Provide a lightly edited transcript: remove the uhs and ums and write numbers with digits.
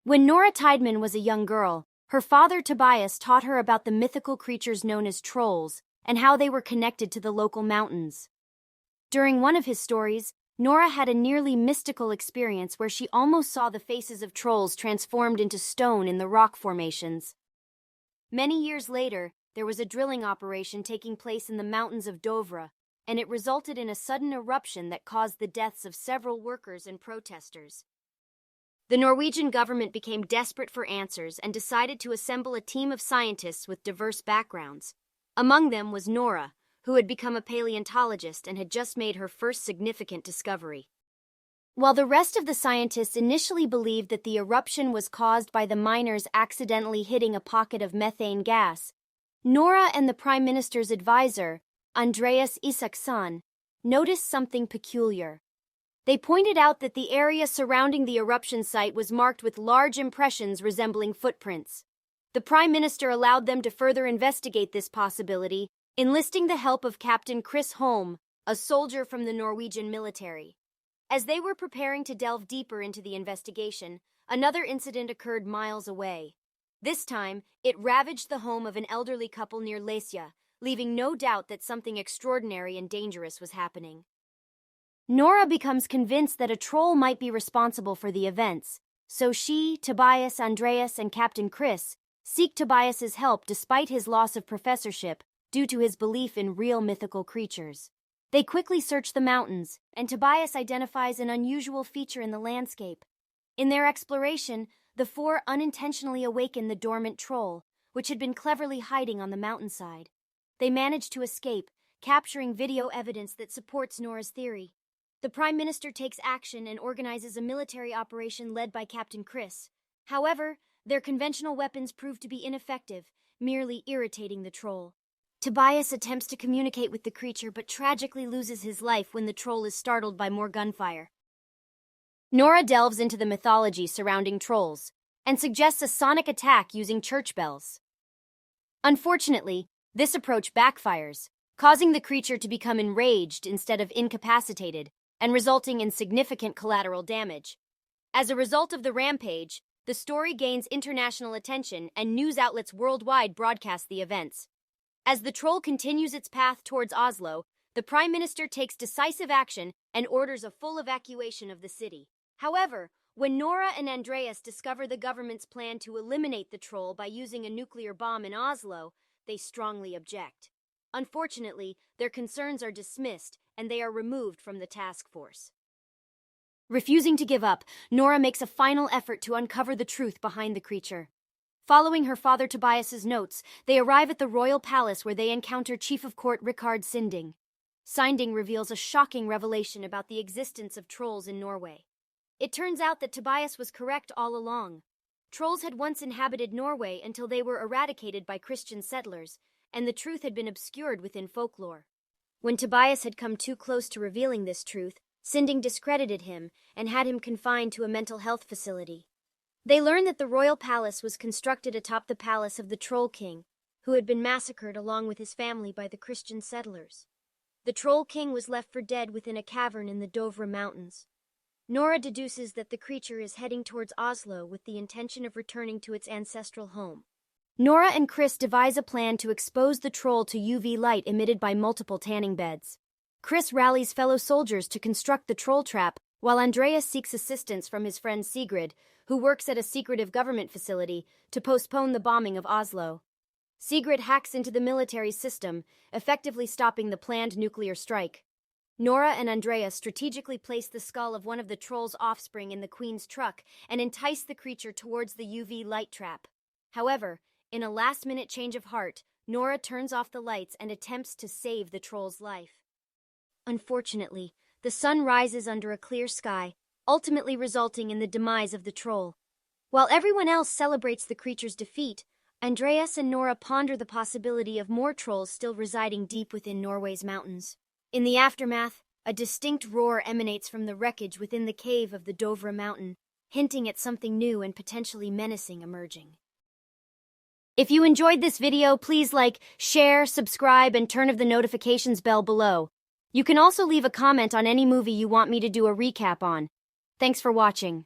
When Nora Tideman was a young girl, her father Tobias taught her about the mythical creatures known as trolls and how they were connected to the local mountains. During one of his stories, Nora had a nearly mystical experience where she almost saw the faces of trolls transformed into stone in the rock formations. Many years later, there was a drilling operation taking place in the mountains of Dovre, and it resulted in a sudden eruption that caused the deaths of several workers and protesters. The Norwegian government became desperate for answers and decided to assemble a team of scientists with diverse backgrounds. Among them was Nora, who had become a paleontologist and had just made her first significant discovery. While the rest of the scientists initially believed that the eruption was caused by the miners accidentally hitting a pocket of methane gas, Nora and the Prime Minister's advisor, Andreas Isaksson, noticed something peculiar. They pointed out that the area surrounding the eruption site was marked with large impressions resembling footprints. The Prime Minister allowed them to further investigate this possibility, enlisting the help of Captain Chris Holm, a soldier from the Norwegian military. As they were preparing to delve deeper into the investigation, another incident occurred miles away. This time, it ravaged the home of an elderly couple near Lesia, leaving no doubt that something extraordinary and dangerous was happening. Nora becomes convinced that a troll might be responsible for the events, so she, Tobias, Andreas, and Captain Chris seek Tobias's help despite his loss of professorship due to his belief in real mythical creatures. They quickly search the mountains, and Tobias identifies an unusual feature in the landscape. In their exploration, the four unintentionally awaken the dormant troll, which had been cleverly hiding on the mountainside. They manage to escape, capturing video evidence that supports Nora's theory. The Prime Minister takes action and organizes a military operation led by Captain Chris. However, their conventional weapons prove to be ineffective, merely irritating the troll. Tobias attempts to communicate with the creature but tragically loses his life when the troll is startled by more gunfire. Nora delves into the mythology surrounding trolls and suggests a sonic attack using church bells. Unfortunately, this approach backfires, causing the creature to become enraged instead of incapacitated, and resulting in significant collateral damage. As a result of the rampage, the story gains international attention and news outlets worldwide broadcast the events. As the troll continues its path towards Oslo, the Prime Minister takes decisive action and orders a full evacuation of the city. However, when Nora and Andreas discover the government's plan to eliminate the troll by using a nuclear bomb in Oslo, they strongly object. Unfortunately, their concerns are dismissed and they are removed from the task force. Refusing to give up, Nora makes a final effort to uncover the truth behind the creature. Following her father Tobias's notes, they arrive at the royal palace where they encounter Chief of Court Rikard Sinding. Sinding reveals a shocking revelation about the existence of trolls in Norway. It turns out that Tobias was correct all along. Trolls had once inhabited Norway until they were eradicated by Christian settlers, and the truth had been obscured within folklore. When Tobias had come too close to revealing this truth, Sinding discredited him and had him confined to a mental health facility. They learned that the royal palace was constructed atop the palace of the Troll King, who had been massacred along with his family by the Christian settlers. The Troll King was left for dead within a cavern in the Dovre Mountains. Nora deduces that the creature is heading towards Oslo with the intention of returning to its ancestral home. Nora and Chris devise a plan to expose the troll to UV light emitted by multiple tanning beds. Chris rallies fellow soldiers to construct the troll trap, while Andreas seeks assistance from his friend Sigrid, who works at a secretive government facility, to postpone the bombing of Oslo. Sigrid hacks into the military system, effectively stopping the planned nuclear strike. Nora and Andreas strategically place the skull of one of the troll's offspring in the Queen's truck and entice the creature towards the UV light trap. However, in a last-minute change of heart, Nora turns off the lights and attempts to save the troll's life. Unfortunately, the sun rises under a clear sky, ultimately resulting in the demise of the troll. While everyone else celebrates the creature's defeat, Andreas and Nora ponder the possibility of more trolls still residing deep within Norway's mountains. In the aftermath, a distinct roar emanates from the wreckage within the cave of the Dovre mountain, hinting at something new and potentially menacing emerging. If you enjoyed this video, please like, share, subscribe, and turn on the notifications bell below. You can also leave a comment on any movie you want me to do a recap on. Thanks for watching.